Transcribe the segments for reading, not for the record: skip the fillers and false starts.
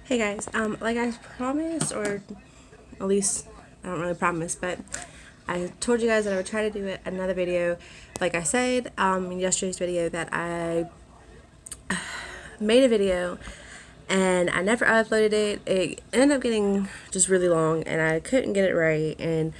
Hey guys, like I promised, or at least I don't really promise, but I told you guys that I would try to do another video. Like I said in yesterday's video, that I made a video and I never uploaded it. It ended up getting just really long and I couldn't get it right. And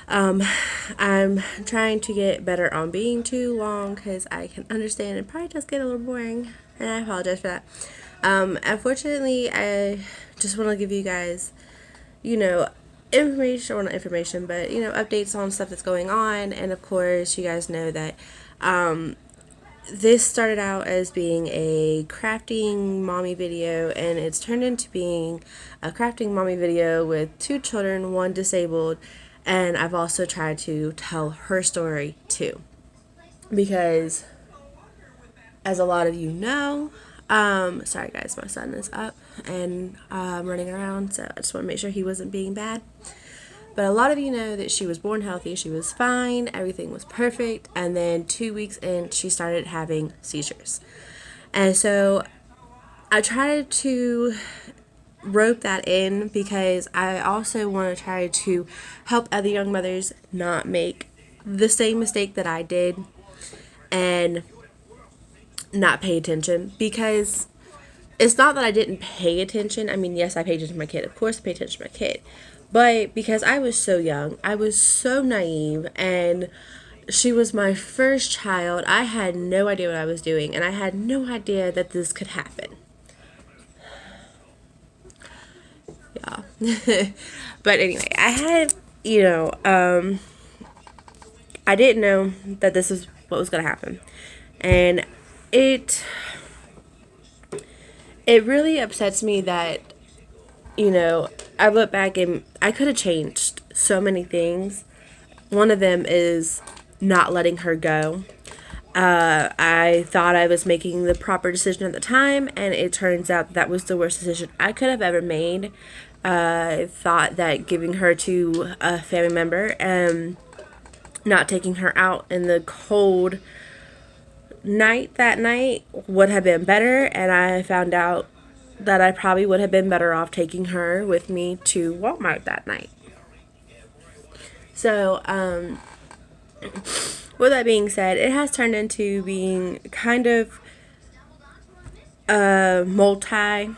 I'm trying to get better on being too long because I can understand it probably does get a little boring, and I apologize for that. Unfortunately, I just want to give you guys, you know, information, or not information, but, updates on stuff that's going on. And of course, you guys know that this started out as being a crafting mommy video, and it's turned into being a crafting mommy video with two children, one disabled, and I've also tried to tell her story too. Because, as a lot of you know, sorry guys, my son is up and running around, so I just want to make sure he wasn't being bad. But a lot of you know that she was born healthy, she was fine, everything was perfect, and then 2 weeks in, she started having seizures. And so I tried to rope that in because I also want to try to help other young mothers not make the same mistake that I did and not pay attention. Because it's not that I didn't pay attention. I mean, yes, I paid attention to my kid. Of course, I paid attention to my kid. But because I was so young, I was so naive, and she was my first child, I had no idea what I was doing, and I had no idea that this could happen. Yeah. But anyway, I had, I didn't know that this is what was going to happen. And it really upsets me that, I look back and I could have changed so many things. One of them is not letting her go. I thought I was making the proper decision at the time, and it turns out that was the worst decision I could have ever made. I thought that giving her to a family member and not taking her out in the cold night that night would have been better, and I found out that I probably would have been better off taking her with me to Walmart that night. So, with that being said, it has turned into being kind of a multi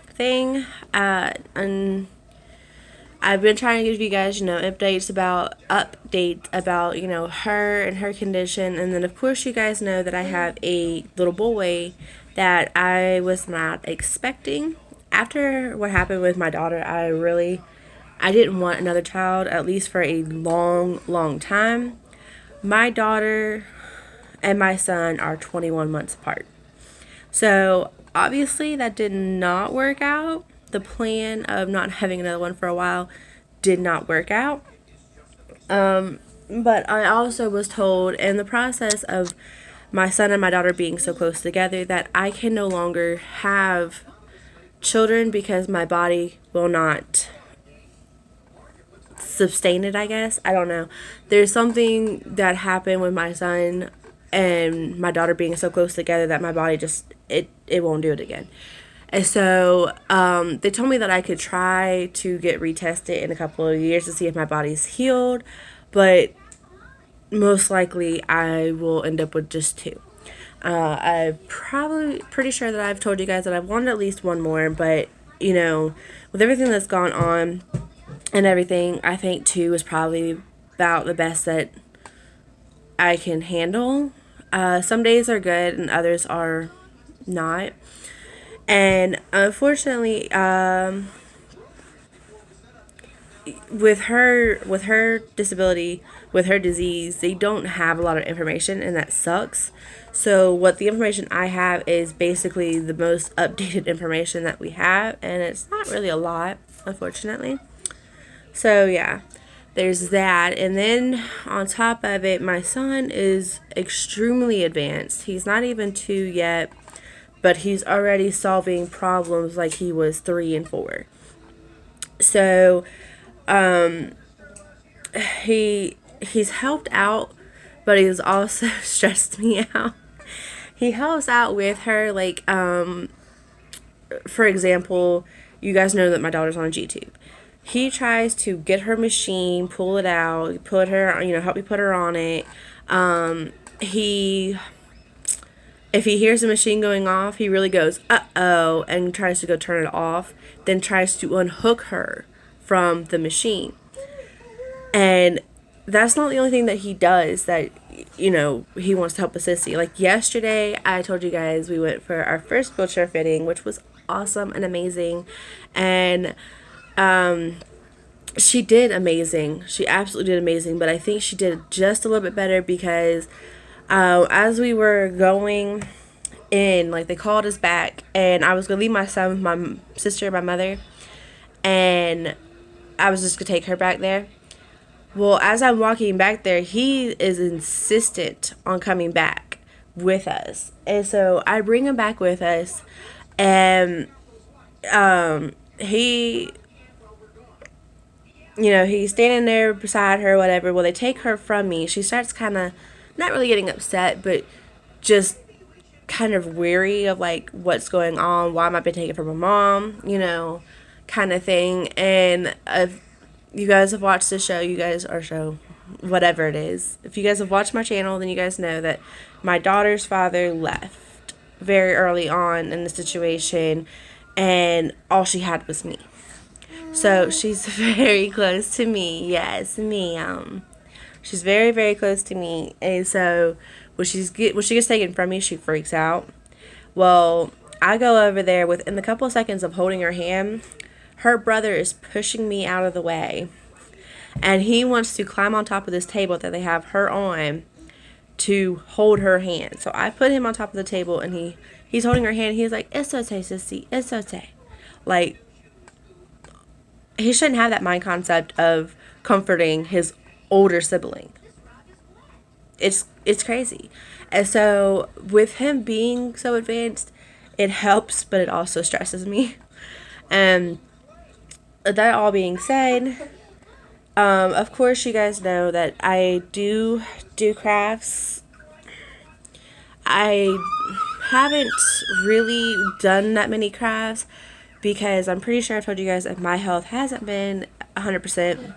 thing. And I've been trying to give you guys, updates about, her and her condition. And then, of course, you guys know that I have a little boy that I was not expecting. After what happened with my daughter, I didn't want another child, at least for a long, long time. My daughter and my son are 21 months apart. So, obviously, that did not work out. The plan of not having another one for a while did not work out. But I also was told in the process of my son and my daughter being so close together that I can no longer have children because my body will not sustain it, I guess. I don't know. There's something that happened with my son and my daughter being so close together that my body just, it won't do it again. And so they told me that I could try to get retested in a couple of years to see if my body's healed, but most likely I will end up with just two. I'm probably pretty sure that I've told you guys that I wanted at least one more, but with everything that's gone on and everything, I think two is probably about the best that I can handle. Some days are good and others are not. And unfortunately, with her disability, with her disease, they don't have a lot of information, and that sucks. So what the information I have is basically the most updated information that we have, and it's not really a lot, unfortunately. So yeah, there's that. And then on top of it, my son is extremely advanced. He's not even 2 yet, but he's already solving problems like he was 3 and 4. So he's helped out, but he's also stressed me out. He helps out with her, like, for example, you guys know that my daughter's on YouTube. He tries to get her machine, pull it out, put her, help me put her on it. He If he hears the machine going off, he really goes, uh-oh, and tries to go turn it off, then tries to unhook her from the machine. And that's not the only thing that he does that, he wants to help a sissy. Like yesterday, I told you guys we went for our first wheelchair fitting, which was awesome and amazing. And she did amazing. She absolutely did amazing. But I think she did just a little bit better because as we were going in, like, they called us back, and I was gonna leave my son with my sister and my mother, and I was just gonna take her back there. Well, as I'm walking back there, he is insistent on coming back with us, and so I bring him back with us, and he, he's standing there beside her, whatever. Well, they take her from me. She starts kind of not really getting upset, but just kind of weary of like what's going on. Why am I being taken from my mom? Kind of thing. And if you guys have watched the show, whatever it is. If you guys have watched my channel, then you guys know that my daughter's father left very early on in the situation, and all she had was me. So she's very close to me. Yes, me. She's very, very close to me, and so when she gets taken from me, she freaks out. Well, I go over there within the couple of seconds of holding her hand. Her brother is pushing me out of the way, and he wants to climb on top of this table that they have her on to hold her hand. So I put him on top of the table, and he's holding her hand. He's like, "It's okay, sissy. It's okay." Like, he shouldn't have that mind concept of comforting his older sibling. It's crazy. And so with him being so advanced, it helps, but it also stresses me. And that all being said, of course you guys know that I do crafts. I haven't really done that many crafts because I'm pretty sure I've told you guys that my health hasn't been 100%.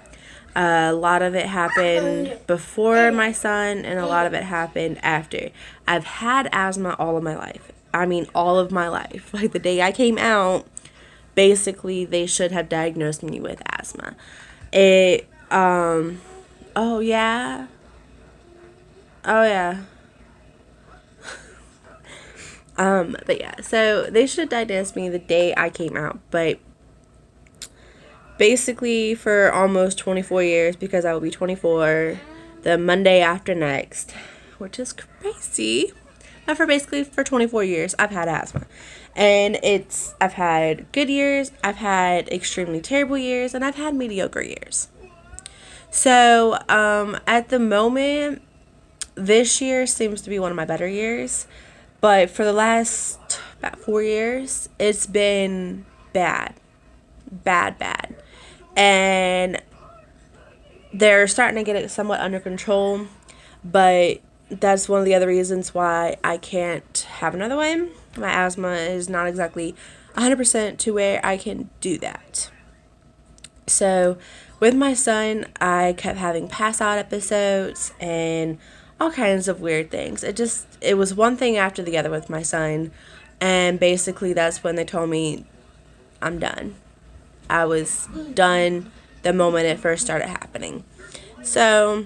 A lot of it happened before my son, and a lot of it happened after. I've had asthma all of my life. I mean, all of my life. Like, the day I came out, basically, they should have diagnosed me with asthma. Oh, yeah. Oh, yeah. But yeah, so they should have diagnosed me the day I came out, but basically for almost 24 years, because I will be 24 the Monday after next, which is crazy. But for 24 years, I've had asthma. And I've had good years, I've had extremely terrible years, and I've had mediocre years. So, at the moment, this year seems to be one of my better years. But for the last about 4 years, it's been bad. Bad. And they're starting to get it somewhat under control, but that's one of the other reasons why I can't have another one. My asthma is not exactly 100% to where I can do that. So with my son, I kept having pass out episodes and all kinds of weird things. It was one thing after the other with my son, and basically that's when they told me I'm done. I was done the moment it first started happening. So,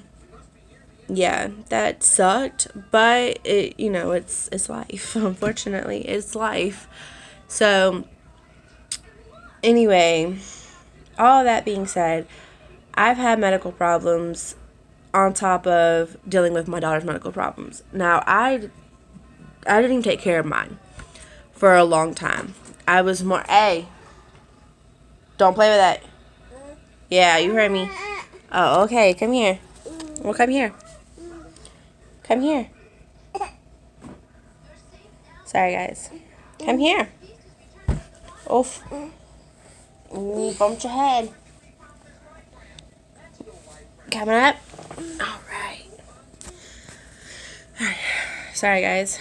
yeah, that sucked, but it's life. Unfortunately, it's life. So, anyway, all that being said, I've had medical problems on top of dealing with my daughter's medical problems. Now, I didn't even take care of mine for a long time. I was more, hey, don't play with that. Yeah, you heard me. Oh, okay, come here. Well, come here. Come here. Sorry, guys. Come here. Oof. You bumped your head. Coming up. All right. Sorry, guys.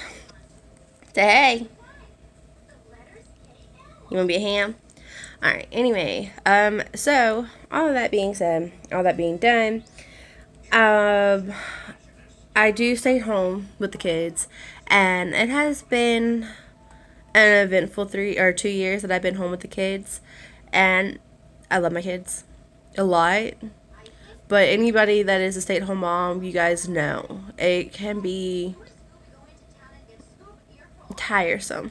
Say hey. You want to be a ham? Alright, anyway, so, all of that being said, all that being done, I do stay home with the kids, and it has been an eventful 2 years that I've been home with the kids, and I love my kids a lot. But anybody that is a stay-at-home mom, you guys know it can be tiresome.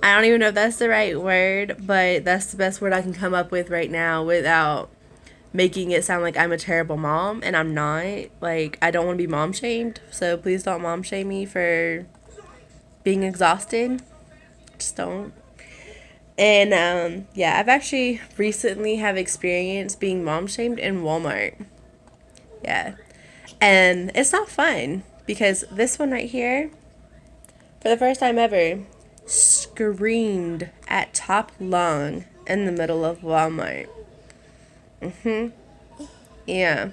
I don't even know if that's the right word, but that's the best word I can come up with right now without making it sound like I'm a terrible mom, and I'm not. Like, I don't want to be mom shamed, so please don't mom shame me for being exhausted. Just don't. And yeah, I've actually recently have experienced being mom shamed in Walmart. Yeah. And it's not fun because this one right here, for the first time ever, screamed at top lung in the middle of Walmart. Yeah.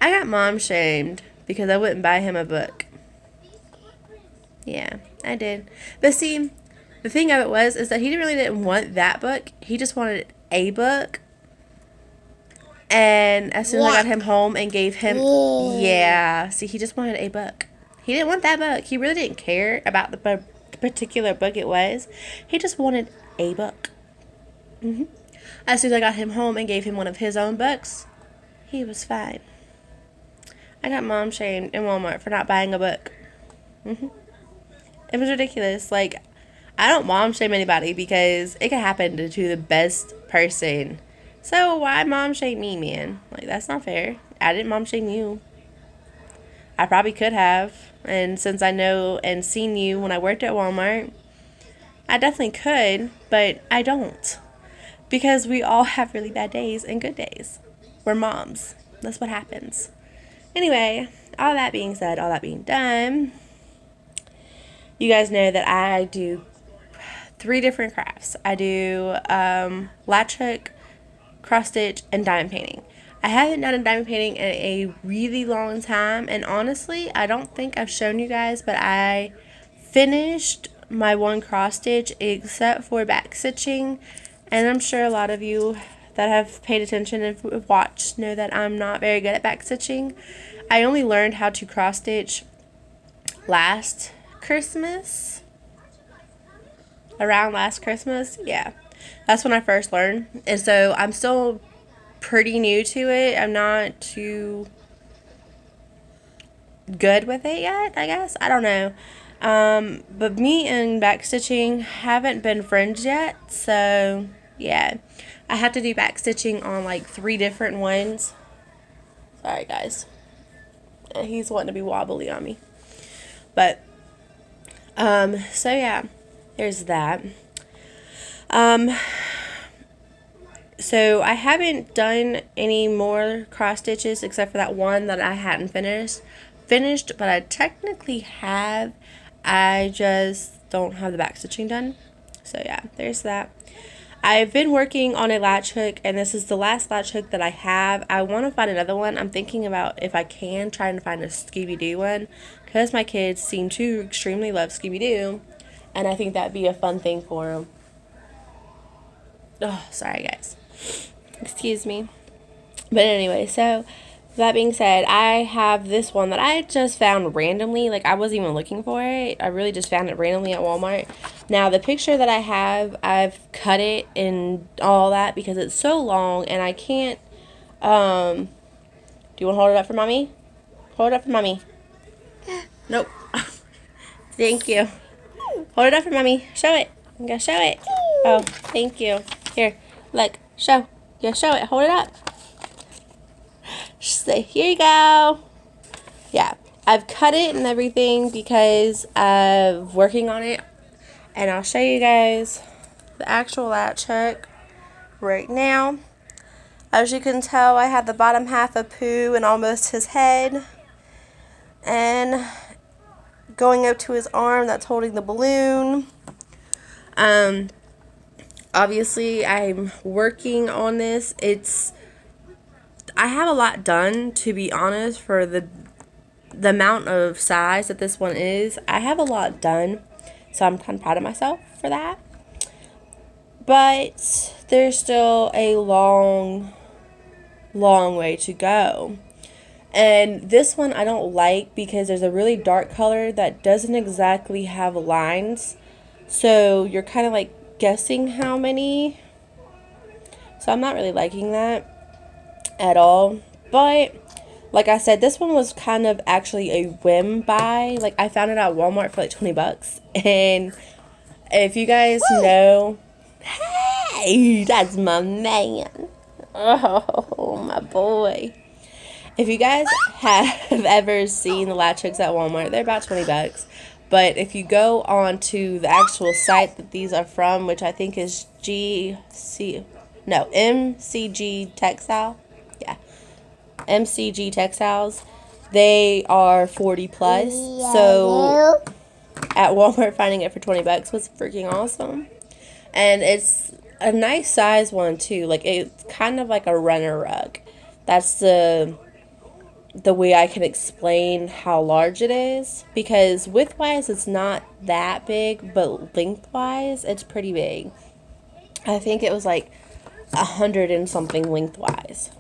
I got mom shamed because I wouldn't buy him a book. Yeah, I did. But see, the thing of it is that he really didn't want that book. He just wanted a book. And as soon as I got him home and gave him, yeah, see, he just wanted a book. He didn't want that book. He really didn't care about the particular book it was. He just wanted a book. As soon as I got him home and gave him one of his own books, he was fine. I got mom shamed in Walmart for not buying a book. It was ridiculous. Like, I don't mom shame anybody because it could happen to the best person. So why mom shame me, man? Like, that's not fair. I didn't mom shame you. I probably could have. And since I know and seen you when I worked at Walmart, I definitely could, but I don't. Because we all have really bad days and good days. We're moms. That's what happens. Anyway, all that being said, all that being done, you guys know that I do 3 different crafts. I do latch hook, cross stitch, and diamond painting. I haven't done a diamond painting in a really long time, and honestly, I don't think I've shown you guys, but I finished my one cross stitch except for back stitching, and I'm sure a lot of you that have paid attention and watched know that I'm not very good at back stitching. I only learned how to cross stitch last Christmas. Around last Christmas, yeah. That's when I first learned. And so I'm still pretty new to it. I'm not too good with it yet, I guess. I don't know. But me and back stitching haven't been friends yet. So, yeah. I have to do back stitching on like 3 different ones. Sorry, guys. He's wanting to be wobbly on me. But, so yeah. There's that. So I haven't done any more cross stitches except for that one that I hadn't finished, but I technically have. I just don't have the back stitching done. So yeah, there's that. I've been working on a latch hook, and this is the last latch hook that I have. I want to find another one. I'm thinking about, if I can, trying to find a Scooby-Doo one, because my kids seem to extremely love Scooby-Doo, and I think that'd be a fun thing for them. Oh, sorry guys. Excuse me. But anyway, so that being said, I have this one that I just found randomly. Like, I wasn't even looking for it. I really just found it randomly at Walmart. Now, the picture that I have, I've cut it and all that because it's so long and I can't, do you want to hold it up for mommy? Hold it up for mommy. Nope. Thank you. Hold it up for mommy. Show it. I'm going to show it. Oh, thank you. Here, look. Show. Yeah, show it. Hold it up. Say, here you go. Yeah, I've cut it and everything because of working on it. And I'll show you guys the actual latch hook right now. As you can tell, I have the bottom half of Pooh and almost his head. And going up to his arm, that's holding the balloon. Obviously, I'm working on this. I have a lot done, to be honest, for the amount of size that this one is. I have a lot done, so I'm kind of proud of myself for that. but there's still a long way to go. And this one I don't like because there's a really dark color that doesn't exactly have lines. So you're kind of like guessing how many. So I'm not really liking that at all. But like I said, this one was kind of actually a whim buy. Like I found it at Walmart for like 20 bucks. And if you guys know, hey, that's my man. Oh, my boy. If you guys have ever seen the latch hooks at Walmart, they're about 20 bucks. But if you go on to the actual site that these are from, which I think is MCG Textile. Yeah. MCG Textiles. They are 40 plus. So at Walmart, finding it for 20 bucks was freaking awesome. And it's a nice size one too. Like it's kind of like a runner rug. That's the way I can explain how large it is, because widthwise it's not that big, but lengthwise it's pretty big. I think it was like 100 and something lengthwise,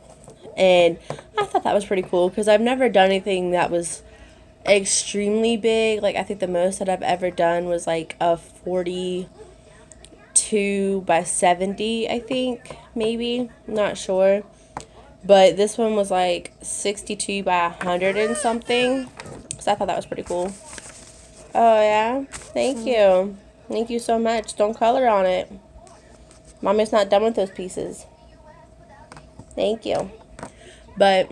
and I thought that was pretty cool because I've never done anything that was extremely big. Like I think the most that I've ever done was like a 42 by 70, I think, maybe, not sure. But this one was like 62 by 100 and something. So I thought that was pretty cool. Oh, yeah? Thank you. Thank you so much. Don't color on it. Mommy's not done with those pieces. Thank you. But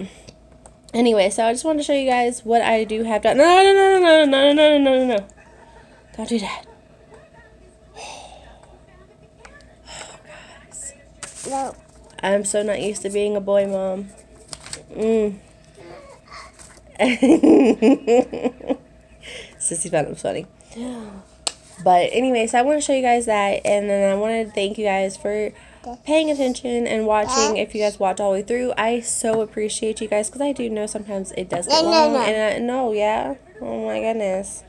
anyway, so I just wanted to show you guys what I do have done. No. Don't do that. Oh, guys. No. I'm so not used to being a boy mom. Sissy found it funny. But anyway, so I want to show you guys that, and then I want to thank you guys for paying attention and watching. If you guys watch all the way through, I so appreciate you guys, because I do know sometimes it does get long. And I know, yeah. Oh my goodness.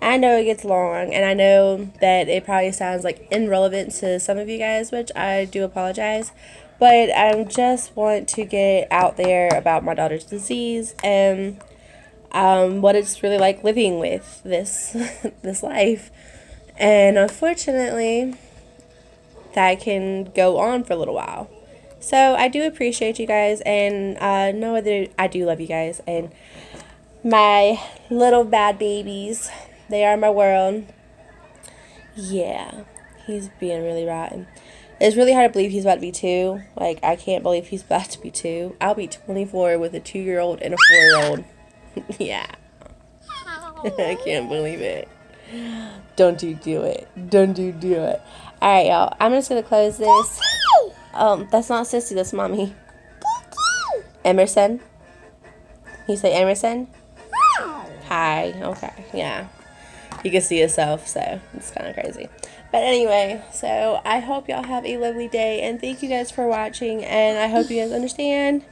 I know it gets long, and I know that it probably sounds like irrelevant to some of you guys, which I do apologize. But I just want to get out there about my daughter's disease and what it's really like living with this this life. And unfortunately, that can go on for a little while. So I do appreciate you guys, and know that I do love you guys. And my little bad babies, they are my world. Yeah, he's being really rotten. It's really hard to believe he's about to be 2. Like, I can't believe he's about to be 2. I'll be 24 with a 2-year-old and a 4-year-old. Yeah. I can't believe it. Don't you do it. Don't you do it. Alright, y'all. I'm just going to close this. That's not Sissy. That's Mommy. Emerson? You say Emerson? Hi. Okay. Yeah. You can see yourself, so it's kind of crazy. But anyway, so I hope y'all have a lovely day, and thank you guys for watching, and I hope you guys understand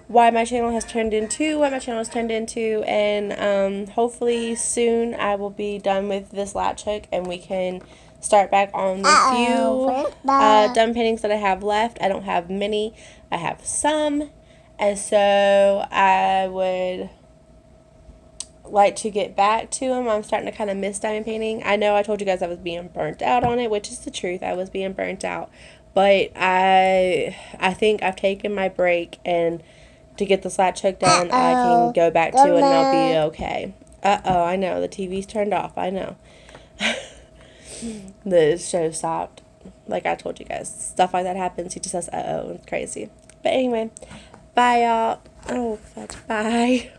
why my channel has turned into what my channel has turned into, and hopefully soon I will be done with this latch hook, and we can start back on the few done paintings that I have left. I don't have many. I have some, and so I would like to get back to them. I'm starting to kind of miss diamond painting. I know I told you guys I was being burnt out on it, which is the truth. I was being burnt out, but I think I've taken my break, and to get this latch hook done, I can go back to it and I'll be okay. I know the TV's turned off. I know. The show stopped. Like I told you guys, stuff like that happens. He just says, it's crazy. But anyway, bye y'all. Oh, fudge. Bye.